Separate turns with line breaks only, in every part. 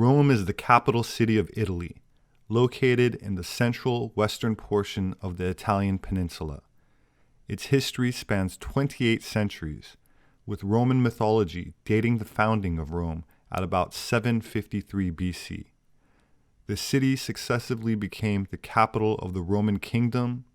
Rome is the capital city of Italy, located in the central western portion of the Italian peninsula. Its history spans 28 centuries, with Roman mythology dating the founding of Rome at about 753 BC. The city successively became the capital of the Roman Kingdom,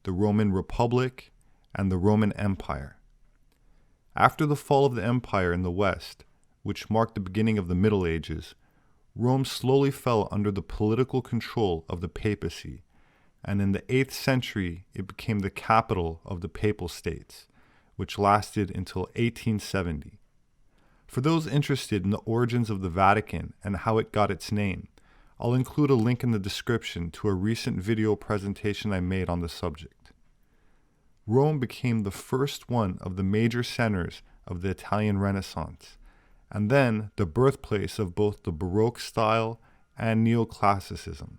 the Roman Republic, and the Roman Empire. After the fall of the empire in the West, which marked the beginning of the Middle Ages, Rome slowly fell under the political control of the papacy, and in the 8th century it became the capital of the Papal States, which lasted until 1870. For those interested in the origins of the Vatican and how it got its name, I'll include a link in the description to a recent video presentation I made on the subject. Rome became the first one of the major centers of the Italian Renaissance, and then the birthplace of both the Baroque style and Neoclassicism.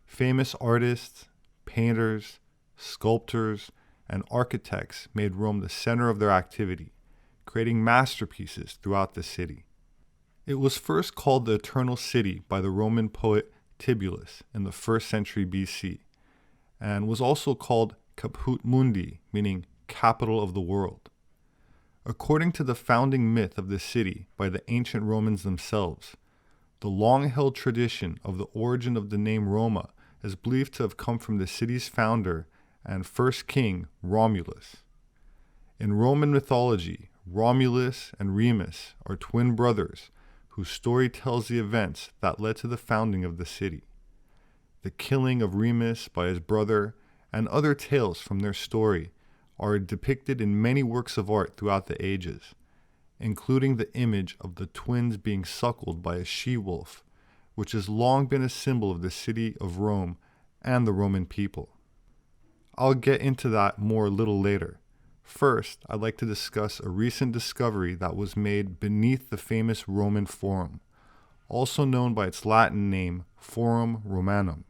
Famous artists, painters, sculptors, and architects made Rome the center of their activity, creating masterpieces throughout the city. It was first called the Eternal City by the Roman poet Tibullus in the 1st century BC, and was also called Caput Mundi, meaning capital of the world. According to the founding myth of the city by the ancient Romans themselves, the long-held tradition of the origin of the name Roma is believed to have come from the city's founder and first king, Romulus. In Roman mythology, Romulus and Remus are twin brothers whose story tells the events that led to the founding of the city. The killing of Remus by his brother and other tales from their story are depicted in many works of art throughout the ages, including the image of the twins being suckled by a she-wolf, which has long been a symbol of the city of Rome and the Roman people. I'll get into that more a little later. First, I'd like to discuss a recent discovery that was made beneath the famous Roman Forum, also known by its Latin name, Forum Romanum.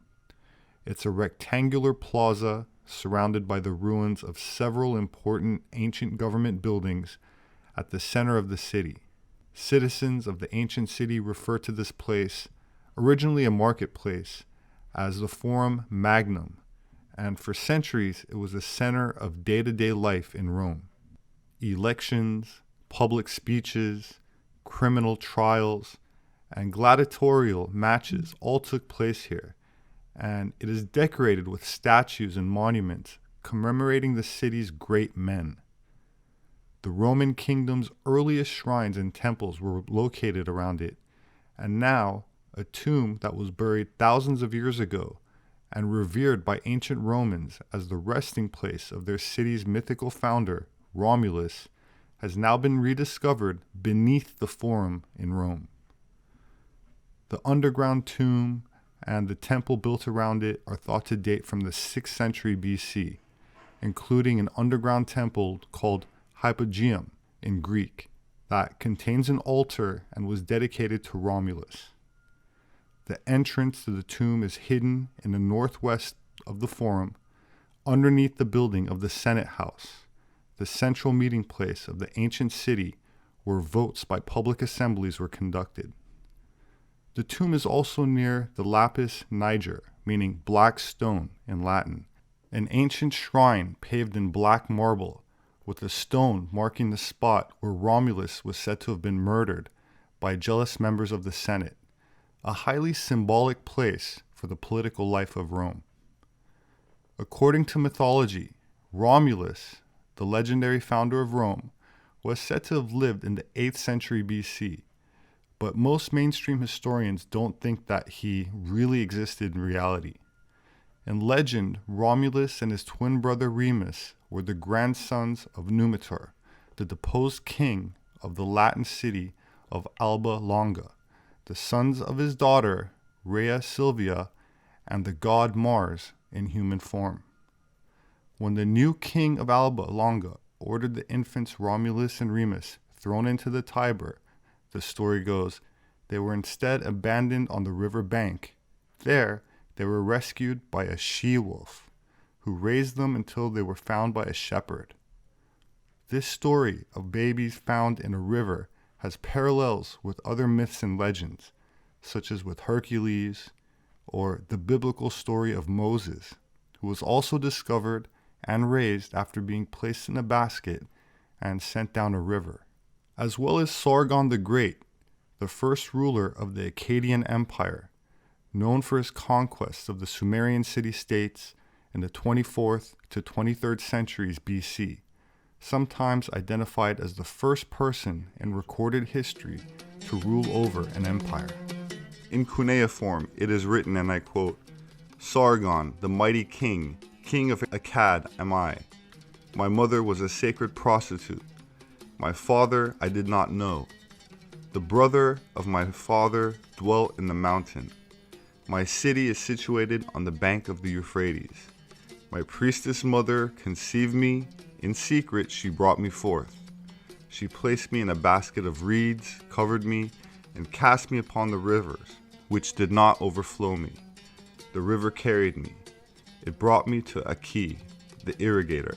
It's a rectangular plaza surrounded by the ruins of several important ancient government buildings at the center of the city. Citizens of the ancient city refer to this place, originally a marketplace, as the Forum Magnum, and for centuries it was a center of day-to-day life in Rome. Elections, public speeches, criminal trials, and gladiatorial matches all took place here, and it is decorated with statues and monuments commemorating the city's great men. The Roman kingdom's earliest shrines and temples were located around it, and now a tomb that was buried thousands of years ago and revered by ancient Romans as the resting place of their city's mythical founder, Romulus, has now been rediscovered beneath the Forum in Rome. The underground tomb and the temple built around it are thought to date from the 6th century BC, including an underground temple called Hypogeum in Greek that contains an altar and was dedicated to Romulus. The entrance to the tomb is hidden in the northwest of the Forum, underneath the building of the Senate House, the central meeting place of the ancient city where votes by public assemblies were conducted. The tomb is also near the Lapis Niger, meaning black stone in Latin, an ancient shrine paved in black marble with a stone marking the spot where Romulus was said to have been murdered by jealous members of the Senate, a highly symbolic place for the political life of Rome. According to mythology, Romulus, the legendary founder of Rome, was said to have lived in the 8th century BC, but most mainstream historians don't think that he really existed in reality. In legend, Romulus and his twin brother Remus were the grandsons of Numitor, the deposed king of the Latin city of Alba Longa, the sons of his daughter Rhea Silvia and the god Mars in human form. When the new king of Alba Longa ordered the infants Romulus and Remus thrown into the Tiber, the story goes, they were instead abandoned on the river bank. There, they were rescued by a she-wolf, who raised them until they were found by a shepherd. This story of babies found in a river has parallels with other myths and legends, such as with Hercules, or the biblical story of Moses, who was also discovered and raised after being placed in a basket and sent down a river, as well as Sargon the Great, the first ruler of the Akkadian Empire, known for his conquest of the Sumerian city-states in the 24th to 23rd centuries BC, sometimes identified as the first person in recorded history to rule over an empire. In cuneiform, it is written, and I quote, "Sargon, the mighty king, king of Akkad am I. My mother was a sacred prostitute. My father I did not know. The brother of my father dwelt in the mountain. My city is situated on the bank of the Euphrates. My priestess mother conceived me. In secret she brought me forth. She placed me in a basket of reeds, covered me, and cast me upon the rivers, which did not overflow me. The river carried me. It brought me to Aki, the Irrigator.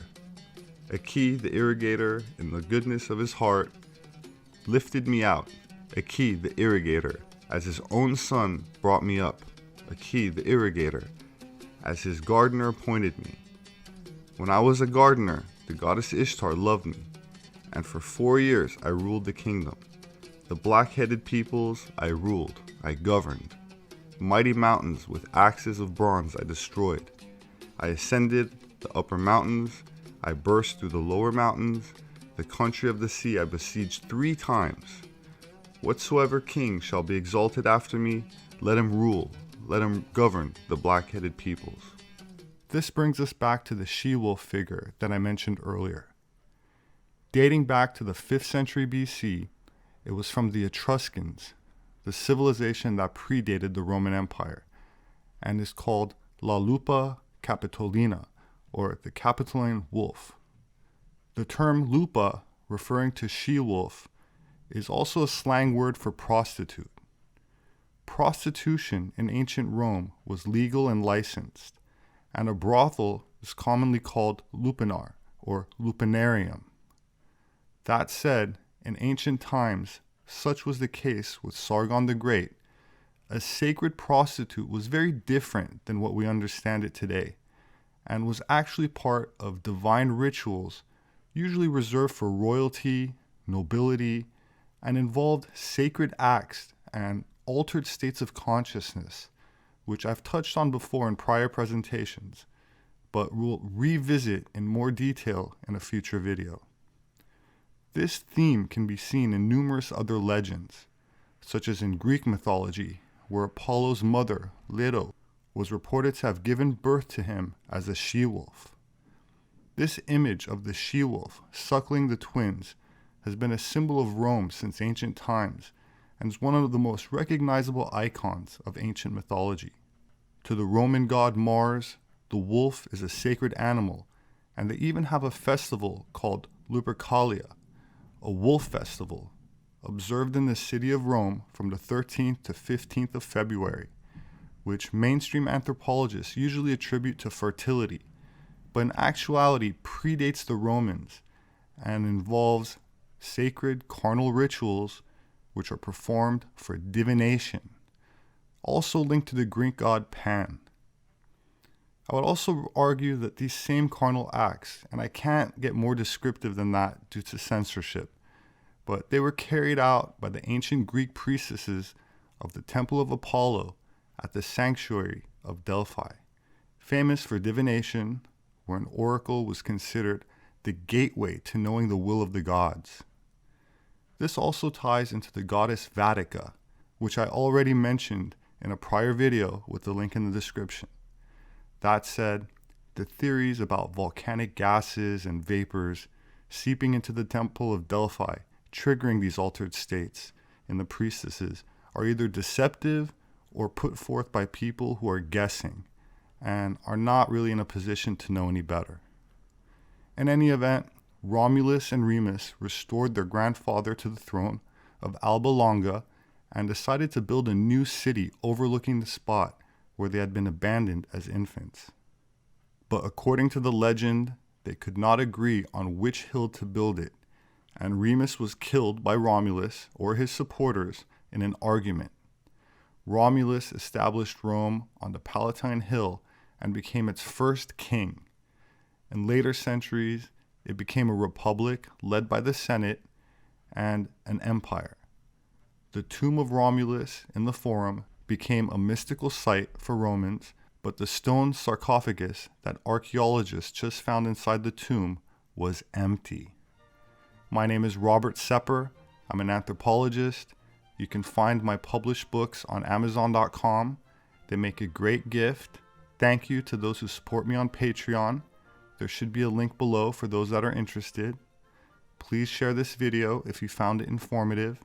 Aki, the Irrigator, in the goodness of his heart, lifted me out. Aki, the Irrigator, as his own son, brought me up. Aki, the Irrigator, as his gardener appointed me. When I was a gardener, the goddess Ishtar loved me, and for 4 years I ruled the kingdom. The black-headed peoples I ruled, I governed. Mighty mountains with axes of bronze I destroyed. I ascended the upper mountains, I burst through the lower mountains. The country of the sea I besieged 3 times. Whatsoever king shall be exalted after me, let him rule, let him govern the black-headed peoples." This brings us back to the she-wolf figure that I mentioned earlier. Dating back to the 5th century BC, it was from the Etruscans, the civilization that predated the Roman Empire, and is called La Lupa Capitolina, or the Capitoline wolf. The term lupa, referring to she-wolf, is also a slang word for prostitute. Prostitution in ancient Rome was legal and licensed, and a brothel is commonly called lupanar or lupinarium. That said, in ancient times, such was the case with Sargon the Great. A sacred prostitute was very different than what we understand it today, and was actually part of divine rituals usually reserved for royalty, nobility, and involved sacred acts and altered states of consciousness, which I've touched on before in prior presentations, but we'll revisit in more detail in a future video. This theme can be seen in numerous other legends, such as in Greek mythology, where Apollo's mother, Leto, was reported to have given birth to him as a she-wolf. This image of the she-wolf suckling the twins has been a symbol of Rome since ancient times, and is one of the most recognizable icons of ancient mythology. To the Roman god Mars, the wolf is a sacred animal, and they even have a festival called Lupercalia, a wolf festival, observed in the city of Rome from the 13th to 15th of February, which mainstream anthropologists usually attribute to fertility, but in actuality predates the Romans and involves sacred carnal rituals which are performed for divination, also linked to the Greek god Pan. I would also argue that these same carnal acts, and I can't get more descriptive than that due to censorship, but they were carried out by the ancient Greek priestesses of the Temple of Apollo at the sanctuary of Delphi, famous for divination, where an oracle was considered the gateway to knowing the will of the gods. This also ties into the goddess Vatika, which I already mentioned in a prior video with the link in the description. That said, the theories about volcanic gases and vapors seeping into the Temple of Delphi, triggering these altered states in the priestesses, are either deceptive or put forth by people who are guessing and are not really in a position to know any better. In any event, Romulus and Remus restored their grandfather to the throne of Alba Longa and decided to build a new city overlooking the spot where they had been abandoned as infants. But according to the legend, they could not agree on which hill to build it, and Remus was killed by Romulus or his supporters in an argument. Romulus established Rome on the Palatine Hill and became its first king. In later centuries, it became a republic led by the Senate and an empire. The tomb of Romulus in the Forum became a mystical site for Romans, but the stone sarcophagus that archaeologists just found inside the tomb was empty. My name is Robert Sepehr. I'm an anthropologist. You can find my published books on Amazon.com. They make a great gift. Thank you to those who support me on Patreon. There should be a link below for those that are interested. Please share this video if you found it informative,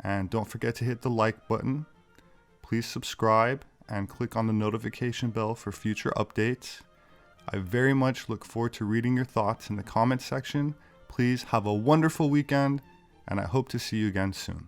and don't forget to hit the like button. Please subscribe and click on the notification bell for future updates. I very much look forward to reading your thoughts in the comments section. Please have a wonderful weekend, and I hope to see you again soon.